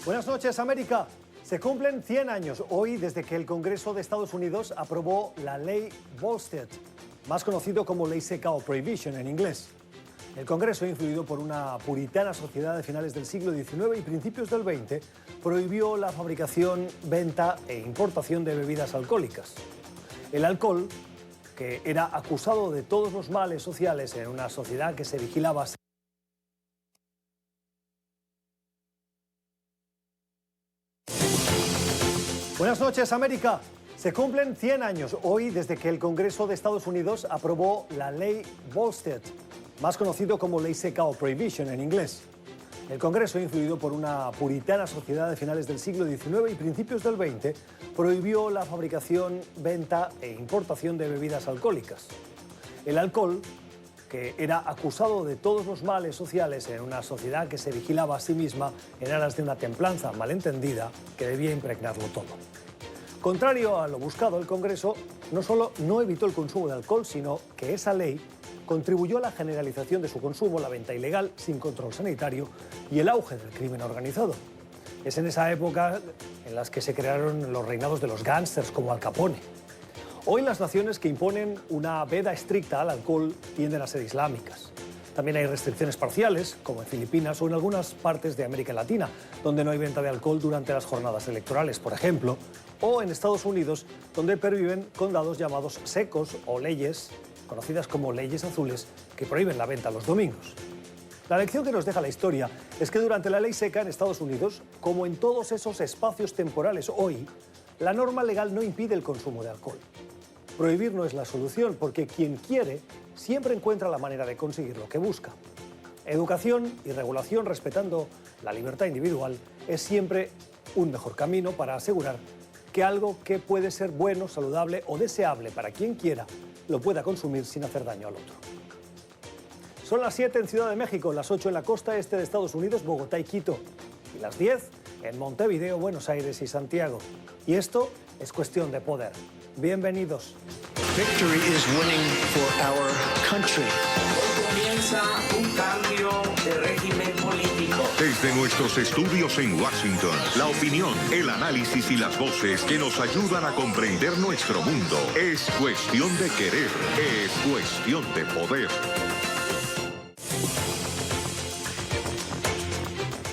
Buenas noches, América. Se cumplen 100 años hoy desde que el Congreso de Estados Unidos aprobó la Ley Volstead, más conocido como Ley Seca o Prohibition en inglés. El Congreso, influido por una puritana sociedad de finales del siglo XIX y principios del XX, prohibió la fabricación, venta e importación de bebidas alcohólicas. El alcohol, que era acusado de todos los males sociales en una sociedad que se vigilaba. Buenas noches, América. Se cumplen 100 años hoy desde que el Congreso de Estados Unidos aprobó la Ley Volstead, más conocido como Ley Seca o Prohibition en inglés. El Congreso, influido por una puritana sociedad de finales del siglo XIX y principios del XX, prohibió la fabricación, venta e importación de bebidas alcohólicas. El alcohol, que era acusado de todos los males sociales en una sociedad que se vigilaba a sí misma en aras de una templanza malentendida que debía impregnarlo todo. Contrario a lo buscado, el Congreso no solo no evitó el consumo de alcohol, sino que esa ley contribuyó a la generalización de su consumo, la venta ilegal sin control sanitario y el auge del crimen organizado. Es en esa época en las que se crearon los reinados de los gángsters como Al Capone. Hoy las naciones que imponen una veda estricta al alcohol tienden a ser islámicas. También hay restricciones parciales, como en Filipinas o en algunas partes de América Latina, donde no hay venta de alcohol durante las jornadas electorales, por ejemplo, o en Estados Unidos, donde perviven condados llamados secos o leyes, conocidas como leyes azules, que prohíben la venta los domingos. La lección que nos deja la historia es que durante la ley seca en Estados Unidos, como en todos esos espacios temporales hoy, la norma legal no impide el consumo de alcohol. Prohibir no es la solución, porque quien quiere siempre encuentra la manera de conseguir lo que busca. Educación y regulación respetando la libertad individual es siempre un mejor camino para asegurar que algo que puede ser bueno, saludable o deseable para quien quiera lo pueda consumir sin hacer daño al otro. Son las 7 en Ciudad de México, las 8 en la costa este de Estados Unidos, Bogotá y Quito, y las 10 en Montevideo, Buenos Aires y Santiago. Y esto es Cuestión de Poder. Bienvenidos. Victory is winning for our country. Hoy comienza un cambio de régimen político. Desde nuestros estudios en Washington, la opinión, el análisis y las voces que nos ayudan a comprender nuestro mundo. Es cuestión de querer, es cuestión de poder.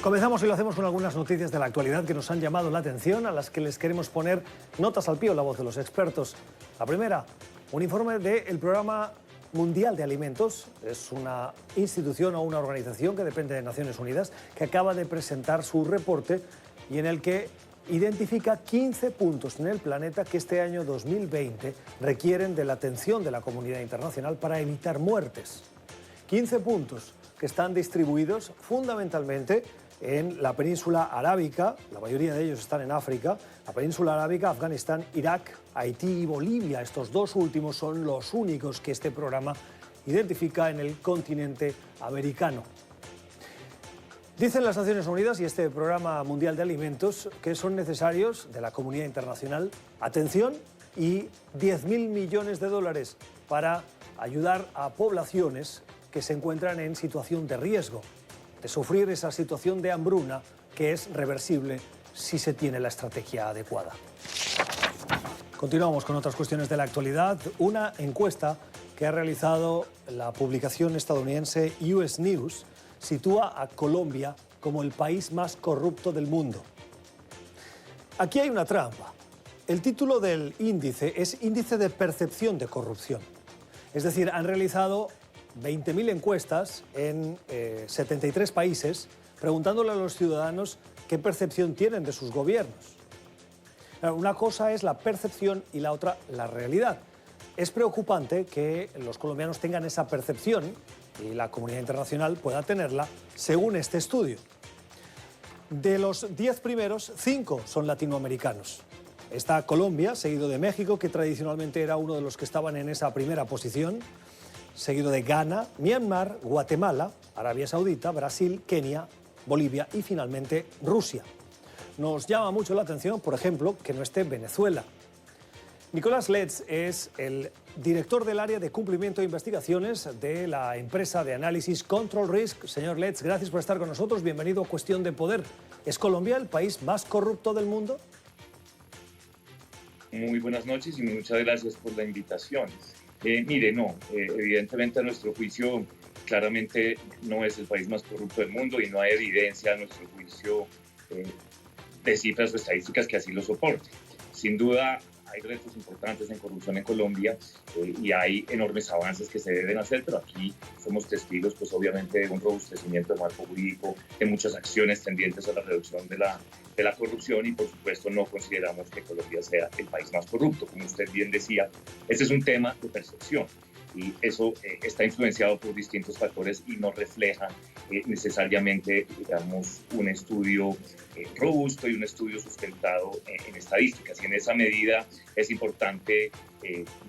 Comenzamos y lo hacemos con algunas noticias de la actualidad que nos han llamado la atención, a las que les queremos poner notas al pie o la voz de los expertos. La primera, un informe del Programa Mundial de Alimentos. Es una institución o una organización que depende de Naciones Unidas, que acaba de presentar su reporte y en el que identifica 15 puntos en el planeta que este año 2020 requieren de la atención de la comunidad internacional para evitar muertes. 15 puntos que están distribuidos fundamentalmente en la península arábica, la mayoría de ellos están en África, la península arábica, Afganistán, Irak, Haití y Bolivia. Estos dos últimos son los únicos que este programa identifica en el continente americano. Dicen las Naciones Unidas y este Programa Mundial de Alimentos que son necesarios de la comunidad internacional atención y 10.000 millones de dólares para ayudar a poblaciones que se encuentran en situación de riesgo de sufrir esa situación de hambruna que es reversible si se tiene la estrategia adecuada. Continuamos con otras cuestiones de la actualidad. Una encuesta que ha realizado la publicación estadounidense US News sitúa a Colombia como el país más corrupto del mundo. Aquí hay una trampa. El título del índice es Índice de Percepción de Corrupción. Es decir, han realizado 20.000 encuestas en 73 países, preguntándole a los ciudadanos qué percepción tienen de sus gobiernos. Una cosa es la percepción y la otra la realidad. Es preocupante que los colombianos tengan esa percepción y la comunidad internacional pueda tenerla, según este estudio. De los 10 primeros, 5 son latinoamericanos. Está Colombia, seguido de México, que tradicionalmente era uno de los que estaban en esa primera posición, seguido de Ghana, Myanmar, Guatemala, Arabia Saudita, Brasil, Kenia, Bolivia y finalmente Rusia. Nos llama mucho la atención, por ejemplo, que no esté Venezuela. Nicolás Letts es el director del área de cumplimiento e investigaciones de la empresa de análisis Control Risk. Señor Letts, gracias por estar con nosotros. Bienvenido a Cuestión de Poder. ¿Es Colombia el país más corrupto del mundo? Muy buenas noches y muchas gracias por la invitación. Mire, no, evidentemente a nuestro juicio claramente no es el país más corrupto del mundo y no hay evidencia a nuestro juicio de cifras o estadísticas que así lo soporten. Sin duda hay retos importantes en corrupción en Colombia y hay enormes avances que se deben hacer, pero aquí somos testigos, pues obviamente, de un robustecimiento del marco jurídico, de muchas acciones tendientes a la reducción de la corrupción y, por supuesto, no consideramos que Colombia sea el país más corrupto. Como usted bien decía, este es un tema de percepción y eso está influenciado por distintos factores y no refleja necesariamente, digamos, un estudio robusto y un estudio sustentado en estadísticas. Y en esa medida es importante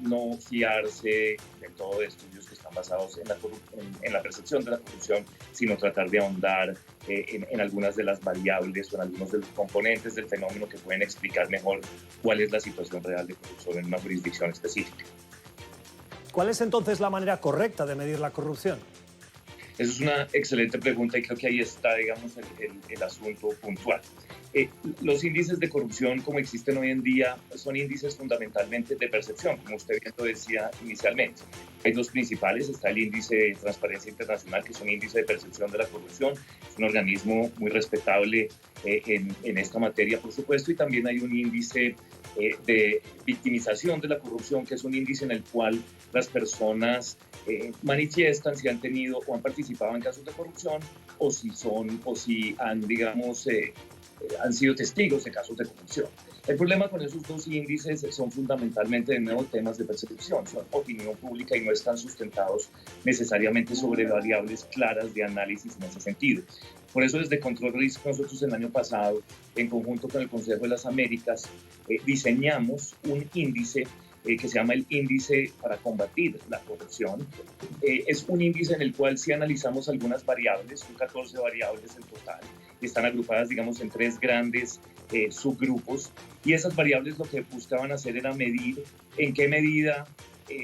no fiarse del todo de estudios que están basados en la percepción de la corrupción, sino tratar de ahondar en algunas de las variables o en algunos de los componentes del fenómeno que pueden explicar mejor cuál es la situación real de corrupción en una jurisdicción específica. ¿Cuál es entonces la manera correcta de medir la corrupción? Esa es una excelente pregunta y creo que ahí está, digamos, el asunto puntual. Los índices de corrupción como existen hoy en día son índices fundamentalmente de percepción, como usted bien lo decía inicialmente. Hay dos principales, está el índice de Transparencia Internacional, que es un índice de percepción de la corrupción, es un organismo muy respetable en esta materia, por supuesto, y también hay un índice de victimización de la corrupción, que es un índice en el cual las personas manifiestan si han tenido o han participado en casos de corrupción o si han, digamos, han sido testigos de casos de corrupción. El problema con esos dos índices son fundamentalmente, de nuevo, temas de percepción, son opinión pública y no están sustentados necesariamente sobre variables claras de análisis en ese sentido. Por eso, desde Control Risk, nosotros el año pasado, en conjunto con el Consejo de las Américas, diseñamos un índice que se llama el Índice para Combatir la Corrupción. Es un índice en el cual sí analizamos algunas variables, son 14 variables en total, que están agrupadas, digamos, en 3 grandes subgrupos, y esas variables lo que buscaban hacer era medir en qué medida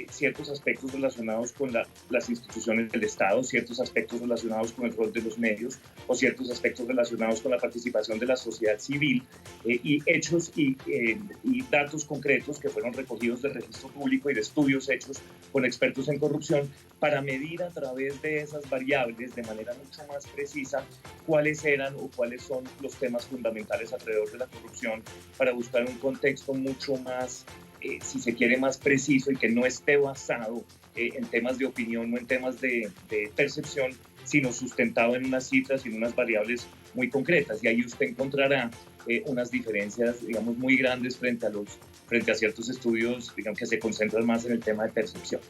ciertos aspectos relacionados con las instituciones del Estado, ciertos aspectos relacionados con el rol de los medios o ciertos aspectos relacionados con la participación de la sociedad civil y hechos y datos concretos que fueron recogidos del registro público y de estudios hechos con expertos en corrupción para medir a través de esas variables de manera mucho más precisa cuáles eran o cuáles son los temas fundamentales alrededor de la corrupción para buscar un contexto mucho más si se quiere, más preciso y que no esté basado en temas de opinión o en temas de percepción, sino sustentado en unas cifras y en unas variables muy concretas. Y ahí usted encontrará unas diferencias, digamos, muy grandes frente a ciertos estudios, digamos, que se concentran más en el tema de percepción.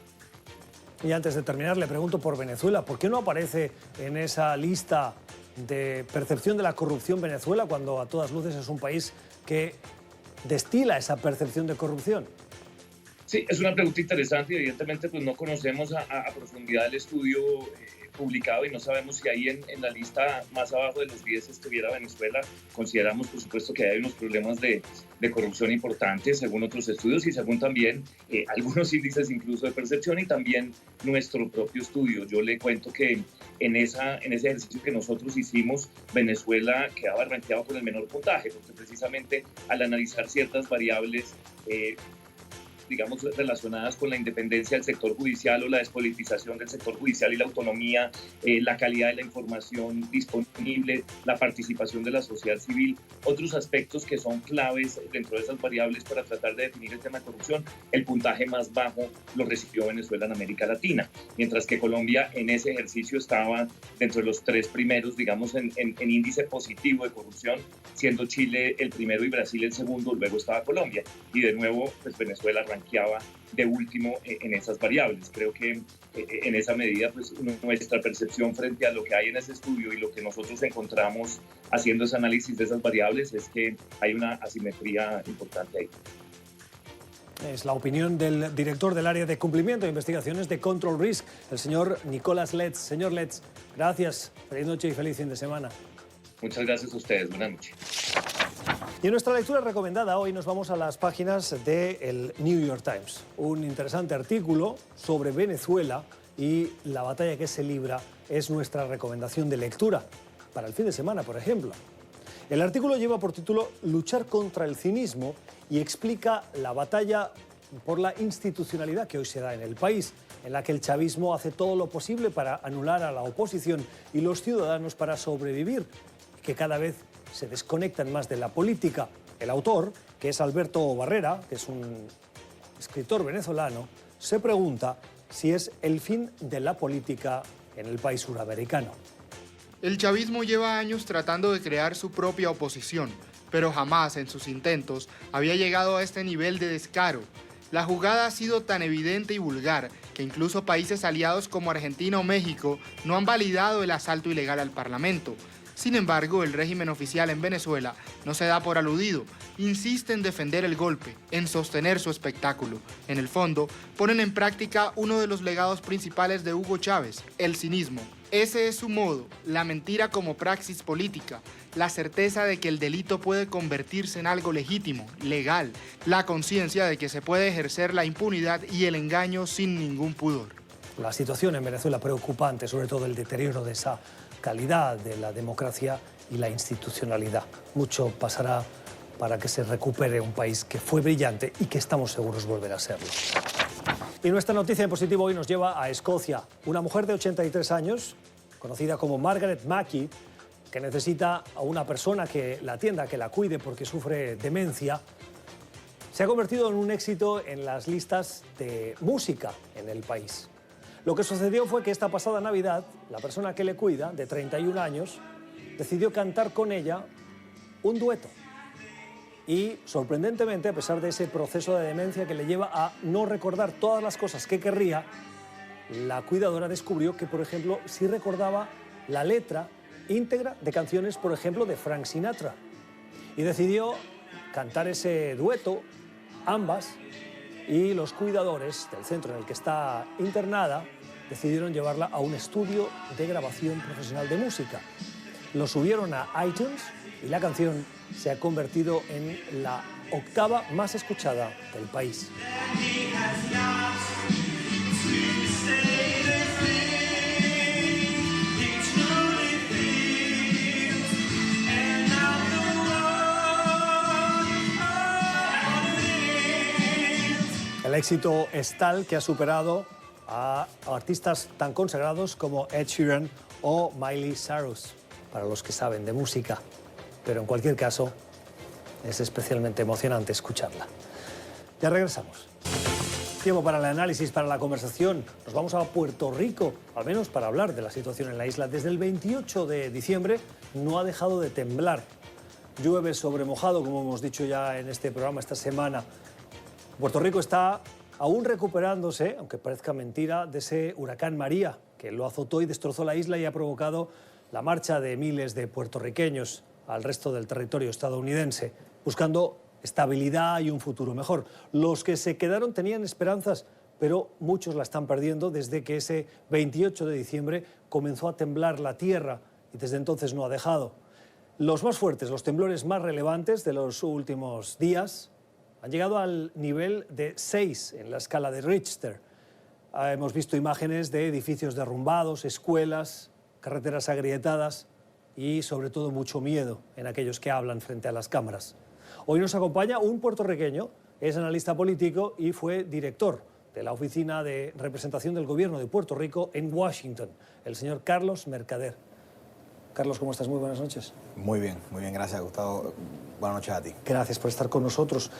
Y antes de terminar, le pregunto por Venezuela. ¿Por qué no aparece en esa lista de percepción de la corrupción Venezuela cuando a todas luces es un país que destila esa percepción de corrupción? Sí, es una pregunta interesante y evidentemente pues no conocemos a profundidad el estudio publicado y no sabemos si ahí en la lista más abajo de los 10 estuviera Venezuela. Consideramos, por supuesto, que hay unos problemas de corrupción importantes según otros estudios y según también algunos índices incluso de percepción y también nuestro propio estudio. Yo le cuento que en ese ejercicio que nosotros hicimos, Venezuela quedaba rankeado con el menor puntaje, porque precisamente al analizar ciertas variables digamos, relacionadas con la independencia del sector judicial o la despolitización del sector judicial y la autonomía, la calidad de la información disponible, la participación de la sociedad civil, otros aspectos que son claves dentro de esas variables para tratar de definir el tema de corrupción. El puntaje más bajo lo recibió Venezuela en América Latina, mientras que Colombia en ese ejercicio estaba dentro de los 3 primeros, digamos, en índice positivo de corrupción, siendo Chile el primero y Brasil el segundo, luego estaba Colombia. Y de nuevo, pues Venezuela rankeaba de último en esas variables. Creo que en esa medida, pues nuestra percepción frente a lo que hay en ese estudio y lo que nosotros encontramos haciendo ese análisis de esas variables es que hay una asimetría importante ahí. Es la opinión del director del área de cumplimiento e investigaciones de Control Risk, el señor Nicolás Letts. Señor Letts, gracias, feliz noche y feliz fin de semana. Muchas gracias a ustedes, buenas noches. Y en nuestra lectura recomendada hoy nos vamos a las páginas del New York Times. Un interesante artículo sobre Venezuela y la batalla que se libra es nuestra recomendación de lectura para el fin de semana, por ejemplo. El artículo lleva por título Luchar contra el cinismo y explica la batalla por la institucionalidad que hoy se da en el país, en la que el chavismo hace todo lo posible para anular a la oposición y los ciudadanos para sobrevivir, y que cada vez se desconectan más de la política. El autor, que es Alberto Barrera, que es un escritor venezolano, se pregunta si es el fin de la política en el país suramericano. El chavismo lleva años tratando de crear su propia oposición, pero jamás en sus intentos había llegado a este nivel de descaro. La jugada ha sido tan evidente y vulgar que incluso países aliados como Argentina o México no han validado el asalto ilegal al Parlamento. Sin embargo, el régimen oficial en Venezuela no se da por aludido, insiste en defender el golpe, en sostener su espectáculo. En el fondo, ponen en práctica uno de los legados principales de Hugo Chávez, el cinismo. Ese es su modo, la mentira como praxis política, la certeza de que el delito puede convertirse en algo legítimo, legal, la conciencia de que se puede ejercer la impunidad y el engaño sin ningún pudor. La situación en Venezuela preocupante, sobre todo el deterioro de esa calidad de la democracia y la institucionalidad. Mucho pasará para que se recupere un país que fue brillante y que estamos seguros volverá a serlo. Y nuestra noticia en positivo hoy nos lleva a Escocia. Una mujer de 83 años, conocida como Margaret Mackey, que necesita a una persona que la atienda, que la cuide porque sufre demencia, se ha convertido en un éxito en las listas de música en el país. Lo que sucedió fue que esta pasada Navidad, la persona que le cuida, de 31 años, decidió cantar con ella un dueto. Y, sorprendentemente, a pesar de ese proceso de demencia que le lleva a no recordar todas las cosas que querría, la cuidadora descubrió que, por ejemplo, sí recordaba la letra íntegra de canciones, por ejemplo, de Frank Sinatra. Y decidió cantar ese dueto, ambas, y los cuidadores del centro en el que está internada decidieron llevarla a un estudio de grabación profesional de música. Lo subieron a iTunes y la canción se ha convertido en la octava más escuchada del país. El éxito es tal que ha superado a artistas tan consagrados como Ed Sheeran o Miley Cyrus, para los que saben de música. Pero en cualquier caso, es especialmente emocionante escucharla. Ya regresamos. Tiempo para el análisis, para la conversación. Nos vamos a Puerto Rico, al menos para hablar de la situación en la isla. Desde el 28 de diciembre no ha dejado de temblar. Llueve sobre mojado, como hemos dicho ya en este programa esta semana. Puerto Rico está aún recuperándose, aunque parezca mentira, de ese huracán María, que lo azotó y destrozó la isla y ha provocado la marcha de miles de puertorriqueños al resto del territorio estadounidense, buscando estabilidad y un futuro mejor. Los que se quedaron tenían esperanzas, pero muchos la están perdiendo desde que ese 28 de diciembre comenzó a temblar la tierra y desde entonces no ha dejado. Los más fuertes, los temblores más relevantes de los últimos días han llegado al nivel de 6 en la escala de Richter. Hemos visto imágenes de edificios derrumbados, escuelas, carreteras agrietadas y, sobre todo, mucho miedo en aquellos que hablan frente a las cámaras. Hoy nos acompaña un puertorriqueño, es analista político y fue director de la Oficina de Representación del Gobierno de Puerto Rico en Washington, el señor Carlos Mercader. Carlos, ¿cómo estás? Muy buenas noches. Muy bien, gracias, Gustavo. Buenas noches a ti. Gracias por estar con nosotros.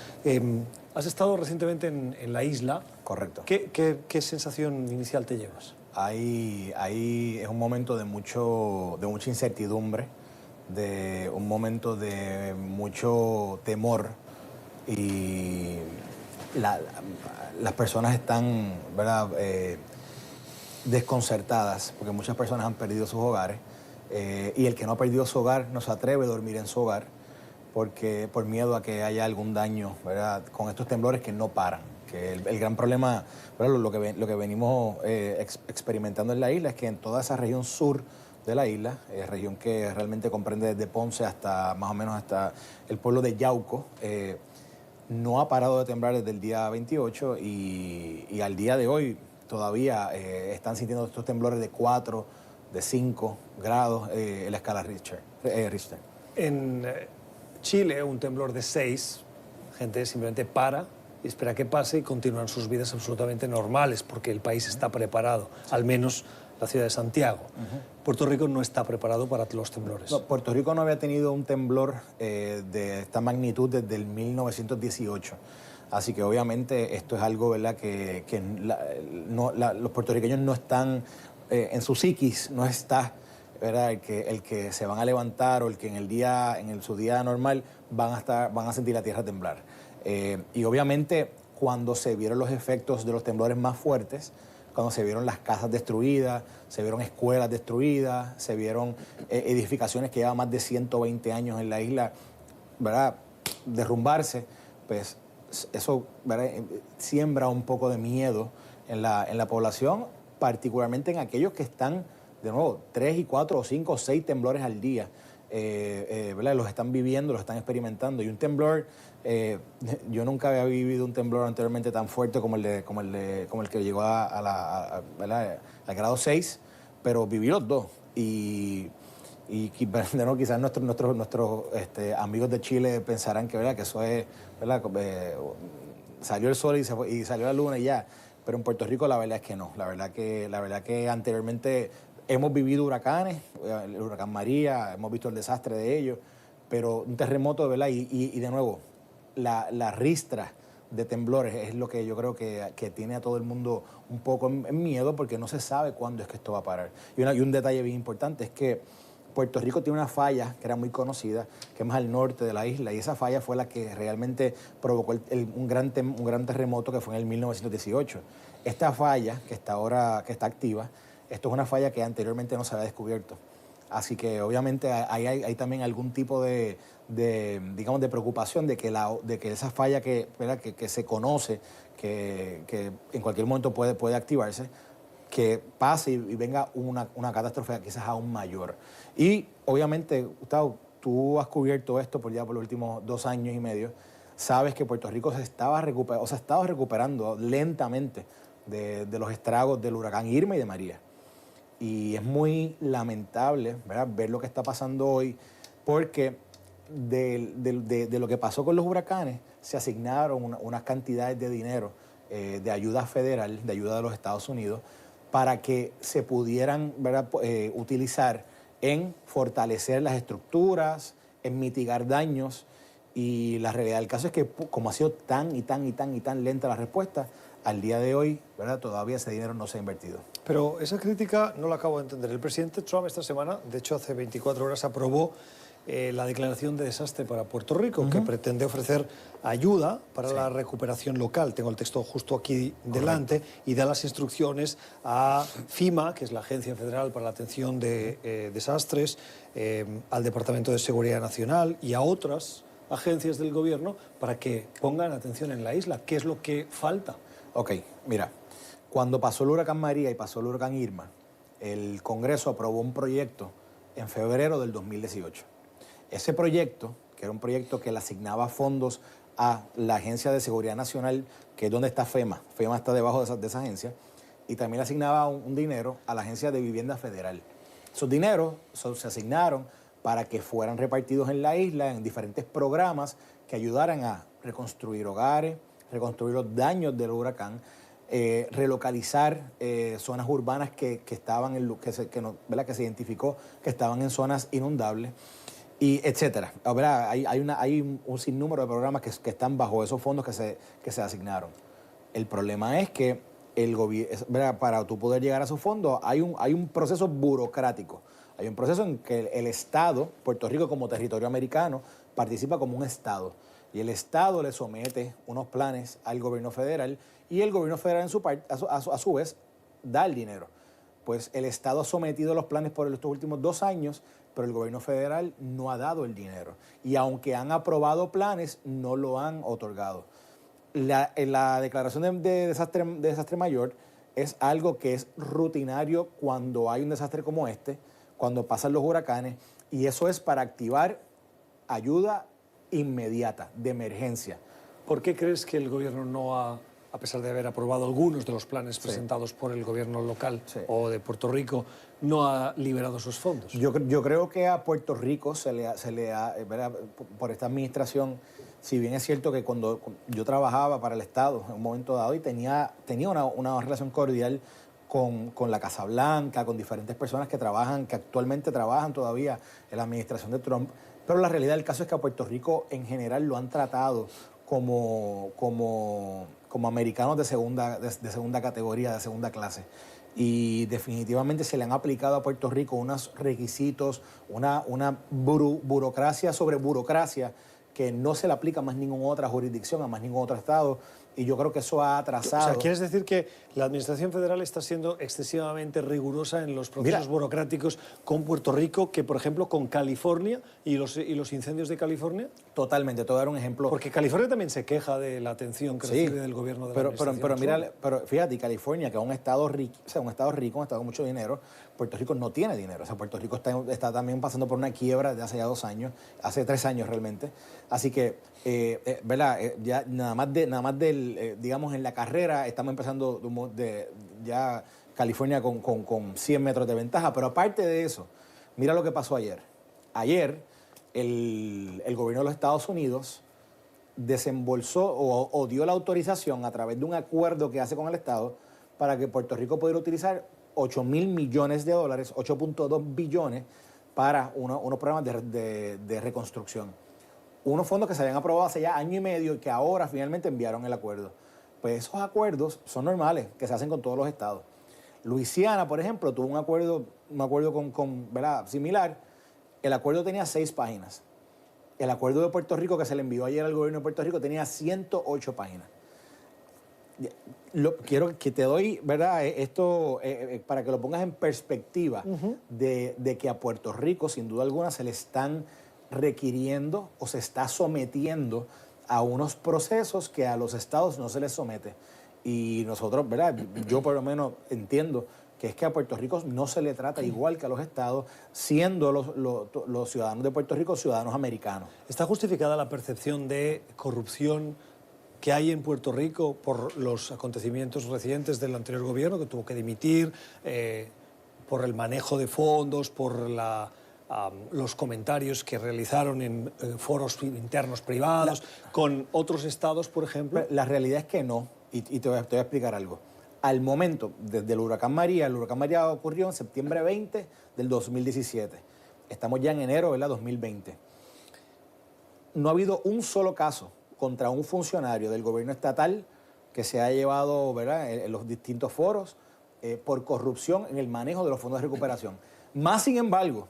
Has estado recientemente en la isla. Correcto. ¿Qué sensación inicial te llevas? Ahí es un momento de mucha incertidumbre, de un momento de mucho temor y las personas están, ¿verdad?, desconcertadas porque muchas personas han perdido sus hogares. Y el que no ha perdido su hogar no se atreve a dormir en su hogar porque por miedo a que haya algún daño, ¿verdad?, con estos temblores que no paran. Que el gran problema, ¿verdad?, lo que venimos experimentando en la isla es que en toda esa región sur de la isla, región que realmente comprende desde Ponce hasta más o menos hasta el pueblo de Yauco, no ha parado de temblar desde el día 28 y al día de hoy todavía están sintiendo estos temblores de 4, de 5 grados en la escala Richter. En Chile, un temblor de 6, la gente simplemente para y espera que pase y continúan sus vidas absolutamente normales porque el país está preparado, al menos la ciudad de Santiago. Puerto Rico no está preparado para los temblores. No, Puerto Rico no había tenido un temblor de esta magnitud desde el 1918. Así que obviamente esto es algo, ¿verdad?, que los puertorriqueños no están, en su psiquis no está, ¿verdad?, el que se van a levantar o el que en su día normal van a sentir la tierra temblar. Y obviamente cuando se vieron los efectos de los temblores más fuertes, cuando se vieron las casas destruidas, se vieron escuelas destruidas, se vieron edificaciones que llevan más de 120 años en la isla, ¿verdad?, derrumbarse, pues eso, ¿verdad?, siembra un poco de miedo en la población, particularmente en aquellos que están, de nuevo, 3 y 4 o 5 o 6 temblores al día, ¿verdad?, los están viviendo, los están experimentando. Y un temblor, yo nunca había vivido un temblor anteriormente tan fuerte como el que llegó al grado 6, pero viví los dos. Y ¿no?, quizás nuestros amigos de Chile pensarán que, ¿verdad?, que eso es, ¿verdad?, salió el sol y salió la luna y ya. Pero en Puerto Rico la verdad es que no. La verdad que anteriormente hemos vivido huracanes, el huracán María, hemos visto el desastre de ellos, pero un terremoto, ¿verdad? Y de nuevo, la ristra de temblores es lo que yo creo que tiene a todo el mundo un poco en miedo, porque no se sabe cuándo es que esto va a parar. Y un detalle bien importante es que Puerto Rico tiene una falla que era muy conocida, que es más al norte de la isla, y esa falla fue la que realmente provocó un gran terremoto que fue en el 1918. Esta falla, que está activa, esto es una falla que anteriormente no se había descubierto. Así que obviamente hay también algún tipo de preocupación de que esa falla que se conoce, que en cualquier momento puede activarse, que pase y venga una catástrofe quizás aún mayor. Y obviamente, Gustavo, tú has cubierto esto por los últimos 2 años y medio. Sabes que Puerto Rico se estaba recuperando lentamente de los estragos del huracán Irma y de María. Y es muy lamentable, ¿verdad?, ver lo que está pasando hoy, porque de lo que pasó con los huracanes se asignaron unas cantidades de dinero de ayuda federal, de ayuda de los Estados Unidos, para que se pudieran, ¿verdad?, utilizar en fortalecer las estructuras, en mitigar daños. Y la realidad del caso es que como ha sido tan lenta la respuesta, al día de hoy, ¿verdad?, todavía ese dinero no se ha invertido. Pero esa crítica no la acabo de entender. El presidente Trump esta semana, de hecho hace 24 horas, aprobó la declaración de desastre para Puerto Rico, que pretende ofrecer ayuda para la recuperación local. Tengo el texto justo aquí delante. Y da las instrucciones a FEMA, que es la Agencia Federal para la Atención de Desastres, al Departamento de Seguridad Nacional y a otras agencias del gobierno para que pongan atención en la isla. ¿Qué es lo que falta? Ok, mira, cuando pasó el huracán María y pasó el huracán Irma, el Congreso aprobó un proyecto en febrero del 2018. Ese proyecto, que era un proyecto que le asignaba fondos a la Agencia de Seguridad Nacional, que es donde está FEMA. FEMA está debajo de esa agencia. Y también le asignaba un dinero a la Agencia de Vivienda Federal. Esos dineros se asignaron para que fueran repartidos en la isla en diferentes programas que ayudaran a reconstruir hogares, reconstruir los daños del huracán, relocalizar zonas urbanas que se identificó que estaban en zonas inundables, y etcétera. Hay un sinnúmero de programas que están bajo esos fondos que se asignaron. El problema es que para tú poder llegar a esos fondos hay un proceso burocrático. Hay un proceso en que el Estado, Puerto Rico como territorio americano, participa como un Estado. Y el Estado le somete unos planes al gobierno federal, y el gobierno federal a su vez da el dinero. Pues el Estado ha sometido los planes por estos últimos 2 años, pero el gobierno federal no ha dado el dinero. Y aunque han aprobado planes, no lo han otorgado. La declaración de desastre mayor es algo que es rutinario cuando hay un desastre como este, cuando pasan los huracanes, y eso es para activar ayuda inmediata, de emergencia. ¿Por qué crees que el gobierno no ha a pesar de haber aprobado algunos de los planes presentados por el gobierno local o de Puerto Rico, no ha liberado esos fondos. Yo creo que a Puerto Rico se le ha ¿verdad? Por esta administración, si bien es cierto que cuando yo trabajaba para el Estado en un momento dado y tenía una relación cordial con la Casa Blanca, con diferentes personas que actualmente trabajan todavía en la administración de Trump, pero la realidad del caso es que a Puerto Rico en general lo han tratado como americanos de segunda categoría, de segunda clase. Y definitivamente se le han aplicado a Puerto Rico unos requisitos, una burocracia sobre burocracia que no se le aplica a más ninguna otra jurisdicción, a más ningún otro estado. Y yo creo que eso ha atrasado. O sea, ¿quieres decir que la Administración Federal está siendo excesivamente rigurosa en los procesos burocráticos con Puerto Rico que, por ejemplo, con California y los incendios de California? Totalmente, te voy a dar un ejemplo. Porque California también se queja de la atención que recibe del gobierno de la administración. Pero fíjate, California, que es un estado rico, un estado con mucho dinero, Puerto Rico no tiene dinero. O sea, Puerto Rico está también pasando por una quiebra desde hace ya 2 años, hace 3 años realmente. Así que, ¿verdad? Ya nada más digamos, en la carrera estamos empezando ya California con 100 metros de ventaja. Pero aparte de eso, mira lo que pasó ayer. Ayer, el gobierno de los Estados Unidos desembolsó o dio la autorización a través de un acuerdo que hace con el Estado para que Puerto Rico pudiera utilizar $8.000 millones, 8.2 billones, para unos programas de reconstrucción. Unos fondos que se habían aprobado hace ya 1 año y medio y que ahora finalmente enviaron el acuerdo. Pues esos acuerdos son normales, que se hacen con todos los estados. Luisiana, por ejemplo, tuvo un acuerdo ¿verdad? Similar. El acuerdo tenía 6 páginas. El acuerdo de Puerto Rico que se le envió ayer al gobierno de Puerto Rico tenía 108 páginas. Quiero que te doy, ¿verdad? Esto para que lo pongas en perspectiva de que a Puerto Rico, sin duda alguna, se le están requiriendo o se está sometiendo a unos procesos que a los estados no se les somete. Y nosotros, ¿verdad? Yo por lo menos entiendo que es que a Puerto Rico no se le trata igual que a los estados, siendo los ciudadanos de Puerto Rico ciudadanos americanos. ¿Está justificada la percepción de corrupción que hay en Puerto Rico por los acontecimientos recientes del anterior gobierno, que tuvo que dimitir, por el manejo de fondos, por los comentarios que realizaron en foros internos privados, con otros estados, por ejemplo? La realidad es que no, y te voy a explicar algo. Al momento, desde el huracán María ocurrió en septiembre 20 del 2017. Estamos ya en enero del 2020. No ha habido un solo caso contra un funcionario del gobierno estatal que se ha llevado, ¿verdad?, en los distintos foros por corrupción en el manejo de los fondos de recuperación. Más sin embargo,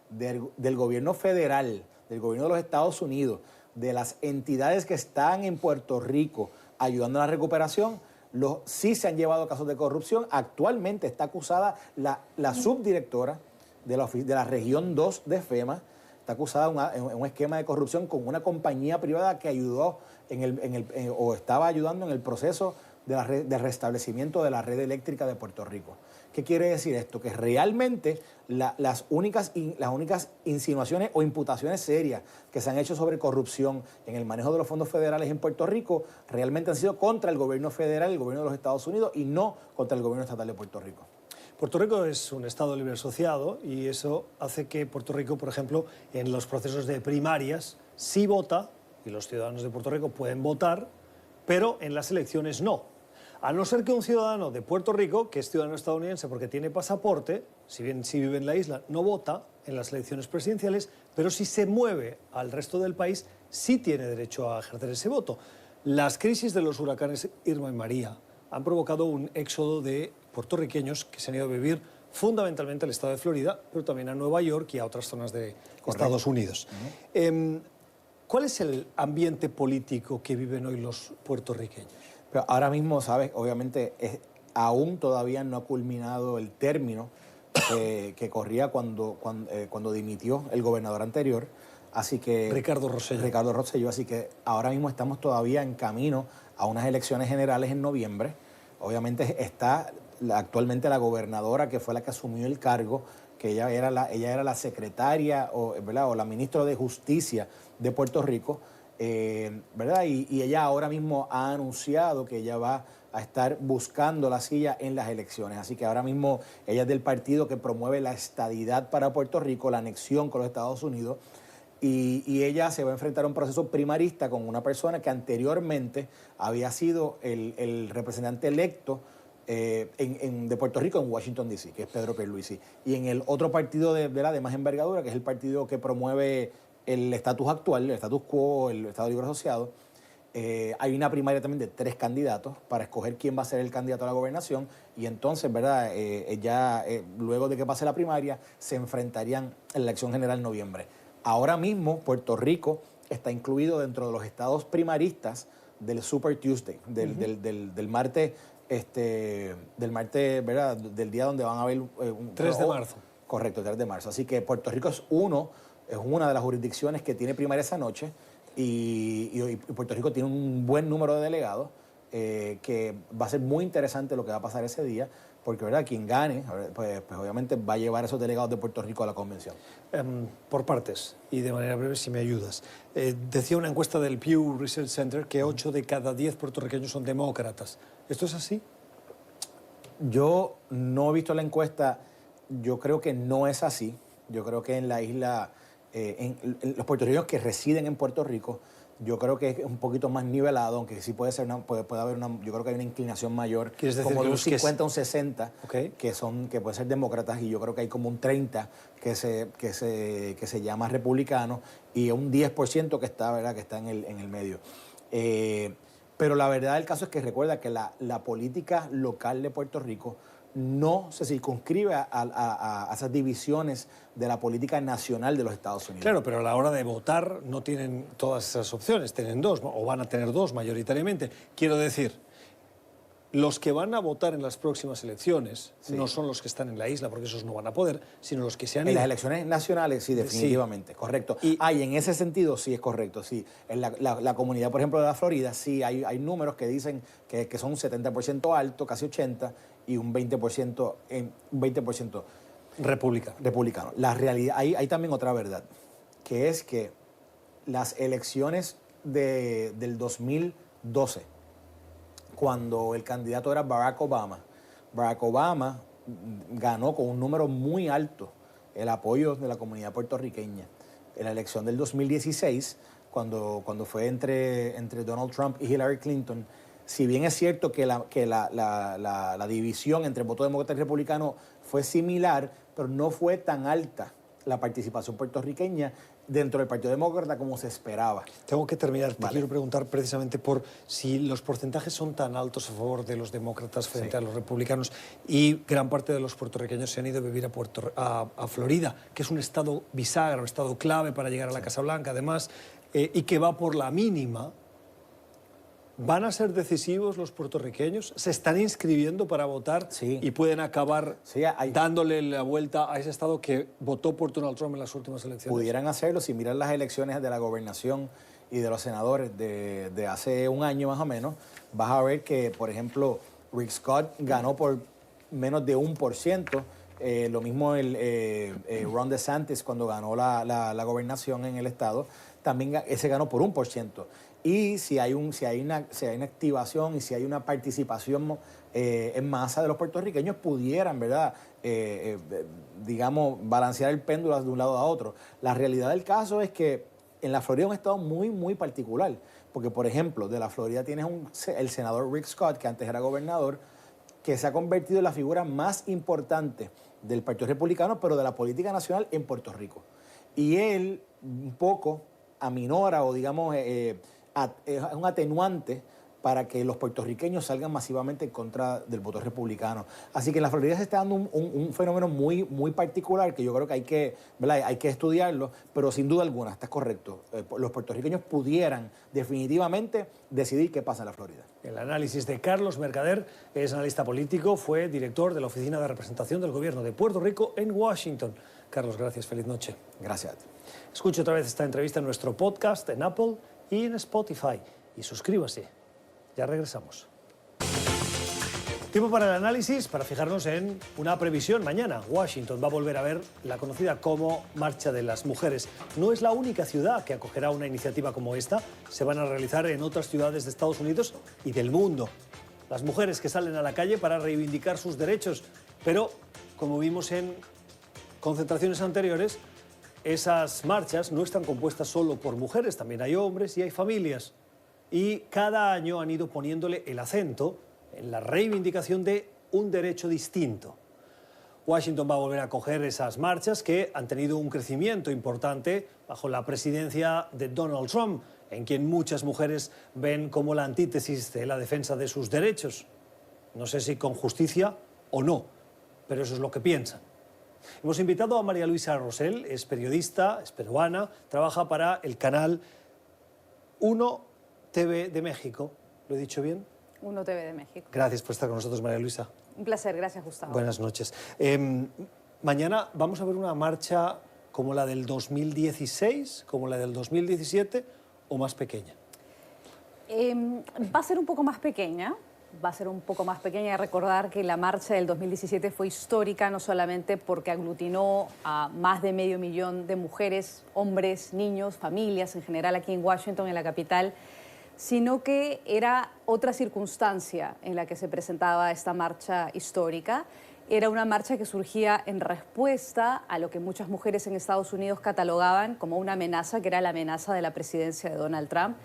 del gobierno federal, del gobierno de los Estados Unidos, de las entidades que están en Puerto Rico ayudando a la recuperación, sí se han llevado casos de corrupción. Actualmente está acusada la subdirectora de la región 2 de FEMA, está acusada en un esquema de corrupción con una compañía privada que ayudó o estaba ayudando en el proceso de restablecimiento de la red eléctrica de Puerto Rico. ¿Qué quiere decir esto? Que realmente las únicas insinuaciones o imputaciones serias que se han hecho sobre corrupción en el manejo de los fondos federales en Puerto Rico realmente han sido contra el gobierno federal, el gobierno de los Estados Unidos, y no contra el gobierno estatal de Puerto Rico. Puerto Rico es un estado libre asociado y eso hace que Puerto Rico, por ejemplo, en los procesos de primarias sí vota, y los ciudadanos de Puerto Rico pueden votar, pero en las elecciones no. A no ser que un ciudadano de Puerto Rico, que es ciudadano estadounidense porque tiene pasaporte, si bien sí vive en la isla, no vota en las elecciones presidenciales, pero si se mueve al resto del país, sí tiene derecho a ejercer ese voto. Las crisis de los huracanes Irma y María han provocado un éxodo de puertorriqueños que se han ido a vivir fundamentalmente al estado de Florida, pero también a Nueva York y a otras zonas de Estados Unidos. ¿Cuál es el ambiente político que viven hoy los puertorriqueños? Pero ahora mismo, ¿sabes? Obviamente, aún todavía no ha culminado el término que corría cuando dimitió el gobernador anterior. Así que Ricardo Rosselló. Así que ahora mismo estamos todavía en camino a unas elecciones generales en noviembre. Obviamente está actualmente la gobernadora, que fue la que asumió el cargo, que ella era la secretaria o la ministra de Justicia de Puerto Rico. ¿verdad? Y ella ahora mismo ha anunciado que ella va a estar buscando la silla en las elecciones. Así que ahora mismo ella es del partido que promueve la estadidad para Puerto Rico, la anexión con los Estados Unidos, y ella se va a enfrentar a un proceso primarista con una persona que anteriormente había sido el representante electo de Puerto Rico en Washington, D.C., que es Pedro Pierluisi. Y en el otro partido de más envergadura, que es el partido que promueve el estatus actual, el status quo, el Estado Libre Asociado, hay una primaria también de 3 candidatos para escoger quién va a ser el candidato a la gobernación, y entonces, ¿verdad? Luego de que pase la primaria, se enfrentarían en la elección general en noviembre. Ahora mismo, Puerto Rico está incluido dentro de los estados primaristas del Super Tuesday, del martes, ¿verdad? Del día donde van a haber... 3 de marzo. Correcto, 3 de marzo. Así que Puerto Rico es una de las jurisdicciones que tiene primaria esa noche, y Puerto Rico tiene un buen número de delegados, que va a ser muy interesante lo que va a pasar ese día, porque, ¿verdad?, quien gane, pues obviamente va a llevar esos delegados de Puerto Rico a la convención. Por partes, y de manera breve, si me ayudas. Decía una encuesta del Pew Research Center que 8 de cada 10 puertorriqueños son demócratas. ¿Esto es así? Yo no he visto la encuesta, yo creo que no es así. Yo creo que en la isla, los puertorriqueños que residen en Puerto Rico, yo creo que es un poquito más nivelado, aunque sí puede ser puede haber yo creo que hay una inclinación mayor, como de un 50 a un 60, okay, que pueden ser demócratas, y yo creo que hay como un 30 que se llama republicano, y un 10% que está, ¿verdad?, que está en el medio. Pero la verdad del caso es que recuerda que la política local de Puerto Rico no se circunscribe a esas divisiones de la política nacional de los Estados Unidos. Claro, pero a la hora de votar no tienen todas esas opciones, tienen 2, o van a tener 2 mayoritariamente. Quiero decir, los que van a votar en las próximas elecciones no son los que están en la isla, porque esos no van a poder, sino los que se han ido. En las elecciones nacionales, sí, definitivamente, correcto. Y en ese sentido sí es correcto, sí. En la comunidad, por ejemplo, de la Florida, sí hay números que dicen que son un 70% alto, casi 80%, y un 20%, republicano. La realidad, hay también otra verdad, que es que las elecciones del 2012, cuando el candidato era Barack Obama ganó con un número muy alto el apoyo de la comunidad puertorriqueña. En la elección del 2016, cuando fue entre Donald Trump y Hillary Clinton, si bien es cierto que la división entre el voto demócrata y republicano fue similar, pero no fue tan alta la participación puertorriqueña dentro del Partido Demócrata como se esperaba. Tengo que terminar. Te quiero preguntar precisamente por si los porcentajes son tan altos a favor de los demócratas frente a los republicanos, y gran parte de los puertorriqueños se han ido a vivir a Florida, que es un estado bisagra, un estado clave para llegar a la Casa Blanca, además, y que va por la mínima. ¿Van a ser decisivos los puertorriqueños? ¿Se están inscribiendo para votar y pueden acabar dándole la vuelta a ese estado que votó por Donald Trump en las últimas elecciones? Pudieran hacerlo. Si miran las elecciones de la gobernación y de los senadores de hace un año más o menos, vas a ver que, por ejemplo, Rick Scott ganó por menos de 1%. Lo mismo Ron DeSantis, cuando ganó la gobernación en el estado, también ese ganó por 1%. Y si hay una activación y si hay una participación en masa de los puertorriqueños, pudieran, ¿verdad?, digamos, balancear el péndulo de un lado a otro. La realidad del caso es que en la Florida es un estado muy, muy particular. Porque, por ejemplo, de la Florida tienes el senador Rick Scott, que antes era gobernador, que se ha convertido en la figura más importante del Partido Republicano, pero de la política nacional en Puerto Rico. Y él un poco aminora, o digamos, es un atenuante para que los puertorriqueños salgan masivamente en contra del voto republicano. Así que en la Florida se está dando un fenómeno muy, muy particular, que yo creo que hay que estudiarlo, pero sin duda alguna, estás correcto, los puertorriqueños pudieran definitivamente decidir qué pasa en la Florida. El análisis de Carlos Mercader, que es analista político, fue director de la Oficina de Representación del Gobierno de Puerto Rico en Washington. Carlos, gracias, feliz noche. Gracias a ti. Escuche otra vez esta entrevista en nuestro podcast, en Apple y en Spotify. Y suscríbase. Ya regresamos. Tiempo para el análisis, para fijarnos en una previsión. Mañana Washington va a volver a ver la conocida como Marcha de las Mujeres. No es la única ciudad que acogerá una iniciativa como esta. Se van a realizar en otras ciudades de Estados Unidos y del mundo. Las mujeres que salen a la calle para reivindicar sus derechos. Pero, como vimos en concentraciones anteriores, esas marchas no están compuestas solo por mujeres, también hay hombres y hay familias. Y cada año han ido poniéndole el acento en la reivindicación de un derecho distinto. Washington va a volver a acoger esas marchas que han tenido un crecimiento importante bajo la presidencia de Donald Trump, en quien muchas mujeres ven como la antítesis de la defensa de sus derechos. No sé si con justicia o no, pero eso es lo que piensan. Hemos invitado a María Luisa Rosell, es periodista, es peruana, trabaja para el canal 1 TV de México. ¿Lo he dicho bien? 1 TV de México. Gracias por estar con nosotros, María Luisa. Un placer, gracias, Gustavo. Buenas noches. Mañana vamos a ver una marcha como la del 2016, como la del 2017 o más pequeña. Va a ser un poco más pequeña. Va a ser un poco más pequeña. Recordar que la marcha del 2017 fue histórica, no solamente porque aglutinó a más de 500.000 de mujeres, hombres, niños, familias en general aquí en Washington, en la capital, sino que era otra circunstancia en la que se presentaba esta marcha histórica. Era una marcha que surgía en respuesta a lo que muchas mujeres en Estados Unidos catalogaban como una amenaza, que era la amenaza de la presidencia de Donald Trump.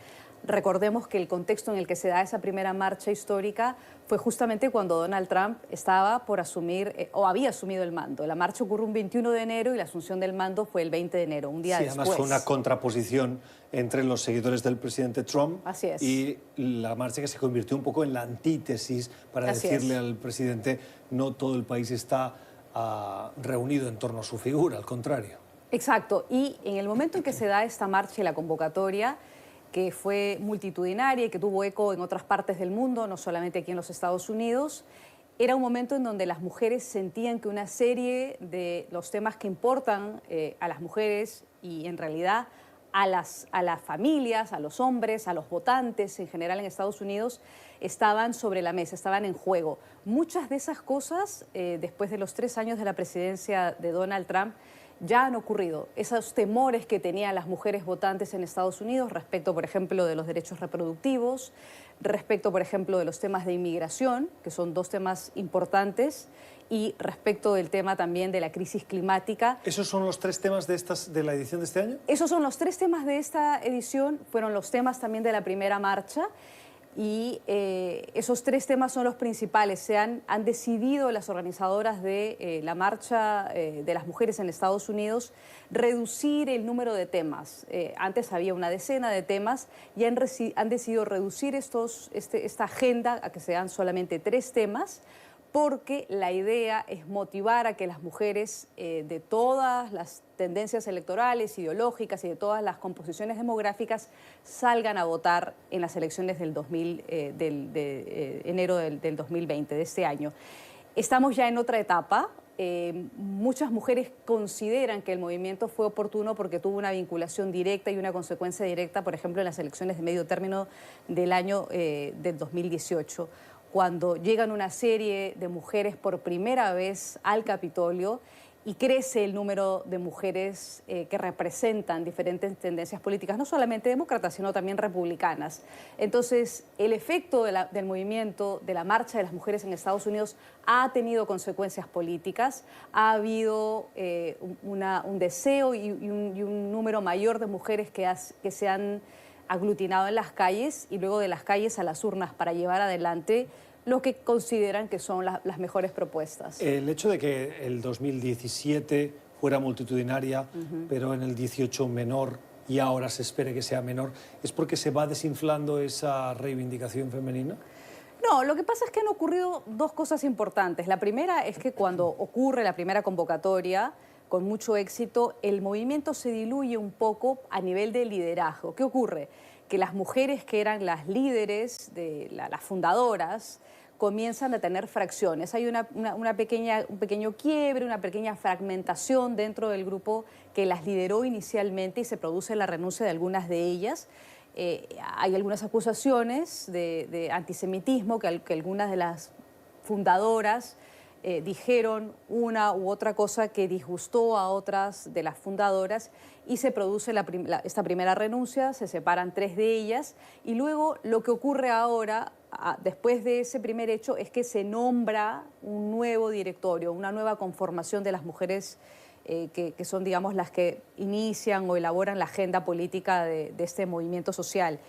Recordemos que el contexto en el que se da esa primera marcha histórica fue justamente cuando Donald Trump estaba por asumir o había asumido el mando. La marcha ocurrió un 21 de enero y la asunción del mando fue el 20 de enero, un día después. Además fue una contraposición entre los seguidores del presidente Trump Así es. y la marcha que se convirtió un poco en la antítesis para Así decirle es. al presidente no todo el país está reunido en torno a su figura, al contrario. Exacto, y en el momento en que se da esta marcha y la convocatoria, que fue multitudinaria y que tuvo eco en otras partes del mundo, no solamente aquí en los Estados Unidos, era un momento en donde las mujeres sentían que una serie de los temas que importan a las mujeres y en realidad a las familias, a los hombres, a los votantes en general en Estados Unidos, estaban sobre la mesa, estaban en juego. Muchas de esas cosas, después de los 3 años de la presidencia de Donald Trump, ya han ocurrido. Esos temores que tenían las mujeres votantes en Estados Unidos respecto, por ejemplo, de los derechos reproductivos, respecto, por ejemplo, de los temas de inmigración, que son 2 temas importantes, y respecto del tema también de la crisis climática. ¿Esos son los 3 temas de la edición de este año? Esos son los 3 temas de esta edición, fueron los temas también de la primera marcha. Y esos 3 temas son los principales. Han decidido las organizadoras de la marcha de las mujeres en Estados Unidos reducir el número de temas. Antes había una decena de temas y han decidido reducir esta agenda a que sean solamente 3 temas, porque la idea es motivar a que las mujeres de todas las tendencias electorales, ideológicas y de todas las composiciones demográficas salgan a votar en las elecciones del enero del 2020, de este año. Estamos ya en otra etapa. Muchas mujeres consideran que el movimiento fue oportuno porque tuvo una vinculación directa y una consecuencia directa, por ejemplo, en las elecciones de medio término del año del 2018. Cuando llegan una serie de mujeres por primera vez al Capitolio y crece el número de mujeres que representan diferentes tendencias políticas, no solamente demócratas, sino también republicanas. Entonces, el efecto del movimiento, de la marcha de las mujeres en Estados Unidos ha tenido consecuencias políticas. Ha habido un deseo y un número mayor de mujeres que se han aglutinado en las calles y luego de las calles a las urnas para llevar adelante lo que consideran que son las mejores propuestas. El hecho de que el 2017 fuera multitudinaria, pero en el 18 menor y ahora se espere que sea menor, ¿es porque se va desinflando esa reivindicación femenina? No, lo que pasa es que han ocurrido 2 cosas importantes. La primera es que cuando ocurre la primera convocatoria, con mucho éxito, el movimiento se diluye un poco a nivel de liderazgo. ¿Qué ocurre? Que las mujeres que eran las líderes, las fundadoras, comienzan a tener fracciones. Hay un pequeño quiebre, una pequeña fragmentación dentro del grupo que las lideró inicialmente y se produce la renuncia de algunas de ellas. Hay algunas acusaciones de antisemitismo que algunas de las fundadoras dijeron una u otra cosa que disgustó a otras de las fundadoras y se produce esta primera renuncia, se separan 3 de ellas y luego lo que ocurre ahora, después de ese primer hecho, es que se nombra un nuevo directorio, una nueva conformación de las mujeres que son, digamos, las que inician o elaboran la agenda política de este movimiento social.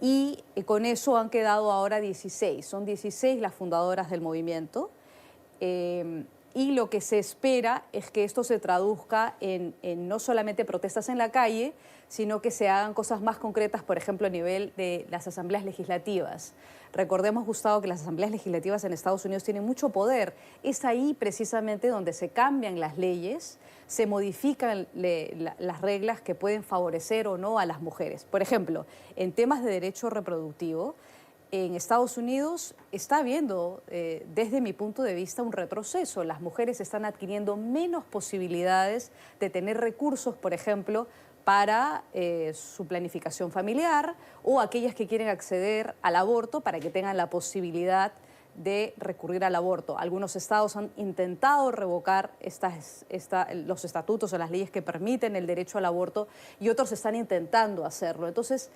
Y con eso han quedado ahora 16, son 16 las fundadoras del movimiento. Y lo que se espera es que esto se traduzca en no solamente protestas en la calle, sino que se hagan cosas más concretas, por ejemplo, a nivel de las asambleas legislativas. Recordemos, Gustavo, que las asambleas legislativas en Estados Unidos tienen mucho poder. Es ahí precisamente donde se cambian las leyes, se modifican las reglas que pueden favorecer o no a las mujeres. Por ejemplo, en temas de derecho reproductivo, en Estados Unidos está habiendo, desde mi punto de vista, un retroceso. Las mujeres están adquiriendo menos posibilidades de tener recursos, por ejemplo, para su planificación familiar o aquellas que quieren acceder al aborto para que tengan la posibilidad de recurrir al aborto. Algunos estados han intentado revocar los estatutos o las leyes que permiten el derecho al aborto y otros están intentando hacerlo. Entonces,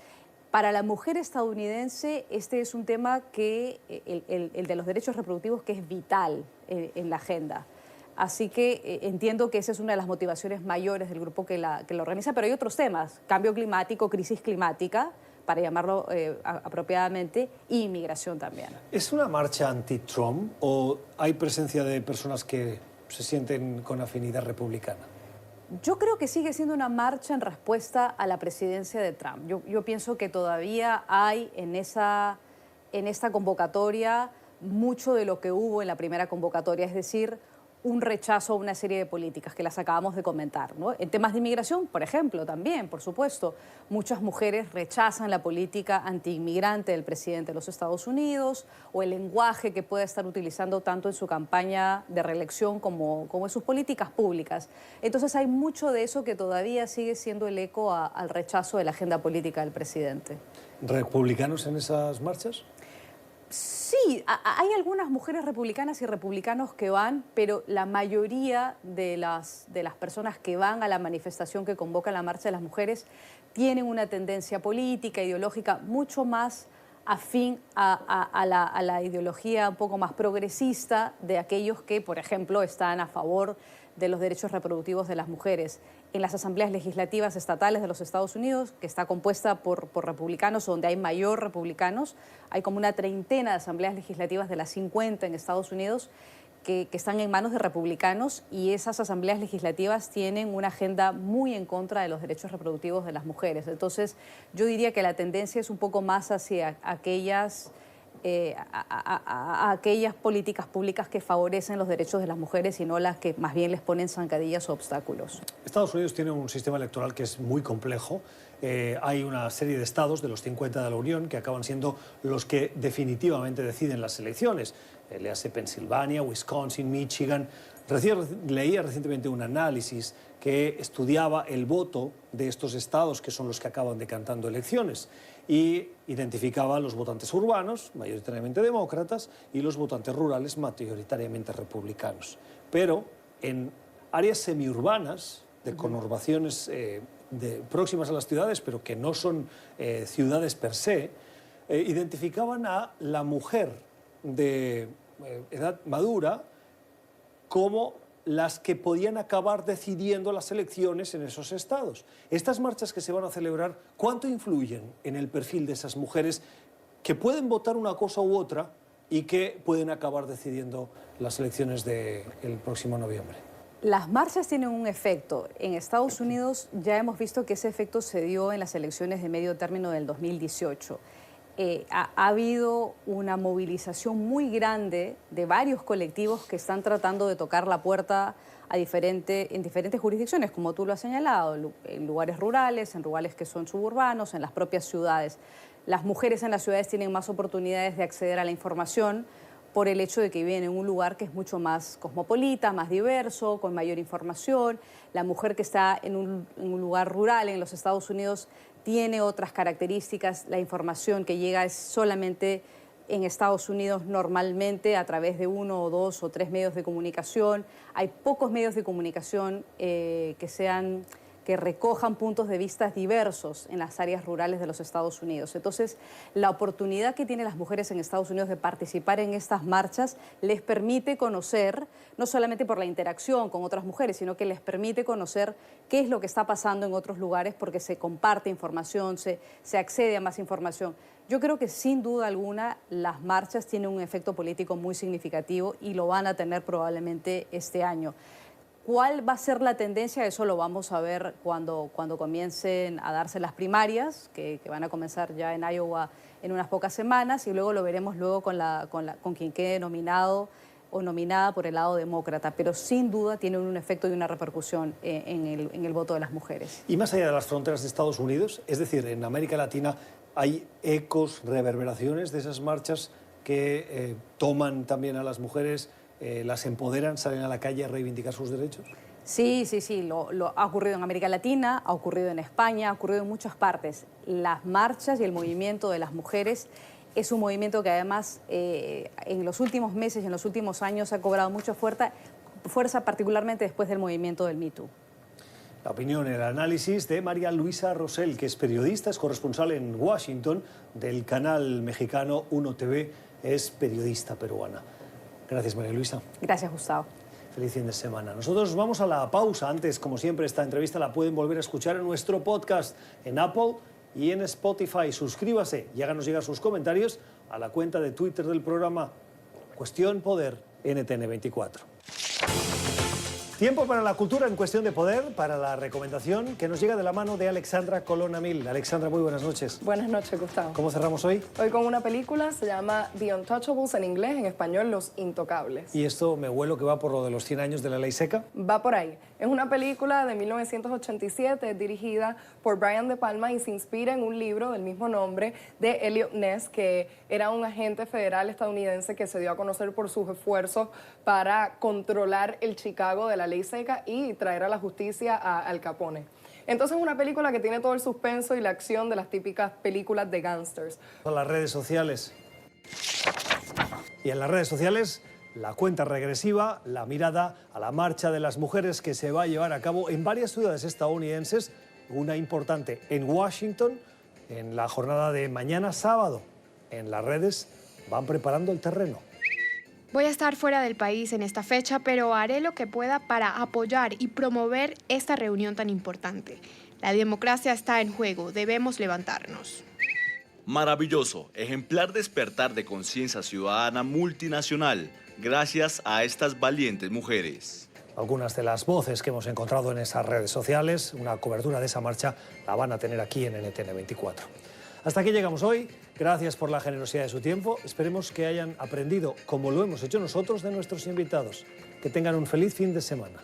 para la mujer estadounidense, este es un tema que, el de los derechos reproductivos, que es vital en la agenda. Así que entiendo que esa es una de las motivaciones mayores del grupo que la organiza, pero hay otros temas, cambio climático, crisis climática, para llamarlo apropiadamente, y inmigración también. ¿Es una marcha anti-Trump o hay presencia de personas que se sienten con afinidad republicana? Yo creo que sigue siendo una marcha en respuesta a la presidencia de Trump. Yo pienso que todavía hay en esta convocatoria mucho de lo que hubo en la primera convocatoria, es decir, un rechazo a una serie de políticas que las acabamos de comentar, ¿no? En temas de inmigración, por ejemplo, también, por supuesto, muchas mujeres rechazan la política antiinmigrante del presidente de los Estados Unidos o el lenguaje que pueda estar utilizando tanto en su campaña de reelección como en sus políticas públicas. Entonces hay mucho de eso que todavía sigue siendo el eco al rechazo de la agenda política del presidente. ¿Republicanos en esas marchas? Sí, hay algunas mujeres republicanas y republicanos que van, pero la mayoría de las personas que van a la manifestación que convoca la Marcha de las Mujeres tienen una tendencia política, ideológica, mucho más afín a la ideología un poco más progresista de aquellos que, por ejemplo, están a favor de los derechos reproductivos de las mujeres. En las asambleas legislativas estatales de los Estados Unidos, que está compuesta por republicanos, donde hay mayor republicanos, hay como una treintena de asambleas legislativas de las 50 en Estados Unidos que están en manos de republicanos, y esas asambleas legislativas tienen una agenda muy en contra de los derechos reproductivos de las mujeres. Entonces, yo diría que la tendencia es un poco más hacia aquellas políticas públicas que favorecen los derechos de las mujeres y no las que más bien les ponen zancadillas o obstáculos. Estados Unidos tiene un sistema electoral que es muy complejo. Hay una serie de estados de los 50 de la Unión que acaban siendo los que definitivamente deciden las elecciones. Le hace Pensilvania, Wisconsin, Michigan. Leía recientemente un análisis que estudiaba el voto de estos estados, que son los que acaban decantando elecciones, y identificaba a los votantes urbanos, mayoritariamente demócratas, y los votantes rurales, mayoritariamente republicanos. Pero en áreas semiurbanas, de conurbaciones próximas a las ciudades, pero que no son ciudades per se, identificaban a la mujer de edad madura como las que podían acabar decidiendo las elecciones en esos estados. Estas marchas que se van a celebrar, ¿cuánto influyen en el perfil de esas mujeres que pueden votar una cosa u otra y que pueden acabar decidiendo las elecciones del próximo noviembre? Las marchas tienen un efecto. En Estados Unidos ya hemos visto que ese efecto se dio en las elecciones de medio término del 2018. Ha habido una movilización muy grande de varios colectivos que están tratando de tocar la puerta en diferentes jurisdicciones, como tú lo has señalado, en lugares rurales, en lugares que son suburbanos, en las propias ciudades. Las mujeres en las ciudades tienen más oportunidades de acceder a la información por el hecho de que viven en un lugar que es mucho más cosmopolita, más diverso, con mayor información. La mujer que está en un lugar rural en los Estados Unidos tiene otras características, la información que llega es solamente en Estados Unidos normalmente a través de 1 o 2 o 3 medios de comunicación. Hay pocos medios de comunicación que recojan puntos de vista diversos en las áreas rurales de los Estados Unidos. Entonces, la oportunidad que tienen las mujeres en Estados Unidos de participar en estas marchas les permite conocer, no solamente por la interacción con otras mujeres, sino que les permite conocer qué es lo que está pasando en otros lugares porque se comparte información, se accede a más información. Yo creo que sin duda alguna las marchas tienen un efecto político muy significativo y lo van a tener probablemente este año. ¿Cuál va a ser la tendencia? Eso lo vamos a ver cuando comiencen a darse las primarias, que van a comenzar ya en Iowa en unas pocas semanas, y luego lo veremos luego con quien quede nominado o nominada por el lado demócrata, pero sin duda tiene un efecto y una repercusión en el voto de las mujeres. Y más allá de las fronteras de Estados Unidos, es decir, en América Latina, ¿hay ecos, reverberaciones de esas marchas que toman también a las mujeres, las empoderan, salen a la calle a reivindicar sus derechos? Sí, lo ha ocurrido en América Latina, ha ocurrido en España, ha ocurrido en muchas partes. Las marchas y el movimiento de las mujeres es un movimiento que además en los últimos meses y en los últimos años ha cobrado mucha fuerza, particularmente después del movimiento del Me Too. La opinión, el análisis de María Luisa Rosell, que es periodista, es corresponsal en Washington del canal mexicano 1TV, es periodista peruana. Gracias, María Luisa. Gracias, Gustavo. Feliz fin de semana. Nosotros vamos a la pausa. Antes, como siempre, esta entrevista la pueden volver a escuchar en nuestro podcast en Apple y en Spotify. Suscríbase y háganos llegar sus comentarios a la cuenta de Twitter del programa Cuestión Poder NTN24. Tiempo para la cultura en Cuestión de Poder, para la recomendación que nos llega de la mano de Alexandra Colón Amil. Alexandra, muy buenas noches. Buenas noches, Gustavo. ¿Cómo cerramos hoy? Hoy con una película, se llama The Untouchables en inglés, en español Los Intocables. Y esto me huelo que va por lo de los 100 años de la ley seca. Va por ahí. Es una película de 1987 dirigida por Brian De Palma y se inspira en un libro del mismo nombre de Eliot Ness, que era un agente federal estadounidense que se dio a conocer por sus esfuerzos para controlar el Chicago de la ley seca y traer a la justicia a Al Capone. Entonces es una película que tiene todo el suspenso y la acción de las típicas películas de gángsters. Las redes sociales. Y en las redes sociales, la cuenta regresiva, la mirada a la marcha de las mujeres que se va a llevar a cabo en varias ciudades estadounidenses, una importante en Washington, en la jornada de mañana sábado. En las redes van preparando el terreno. Voy a estar fuera del país en esta fecha, pero haré lo que pueda para apoyar y promover esta reunión tan importante. La democracia está en juego, debemos levantarnos. Maravilloso, ejemplar despertar de conciencia ciudadana multinacional, gracias a estas valientes mujeres. Algunas de las voces que hemos encontrado en esas redes sociales, una cobertura de esa marcha, la van a tener aquí en NTN24. Hasta aquí llegamos hoy. Gracias por la generosidad de su tiempo. Esperemos que hayan aprendido, como lo hemos hecho nosotros, de nuestros invitados. Que tengan un feliz fin de semana.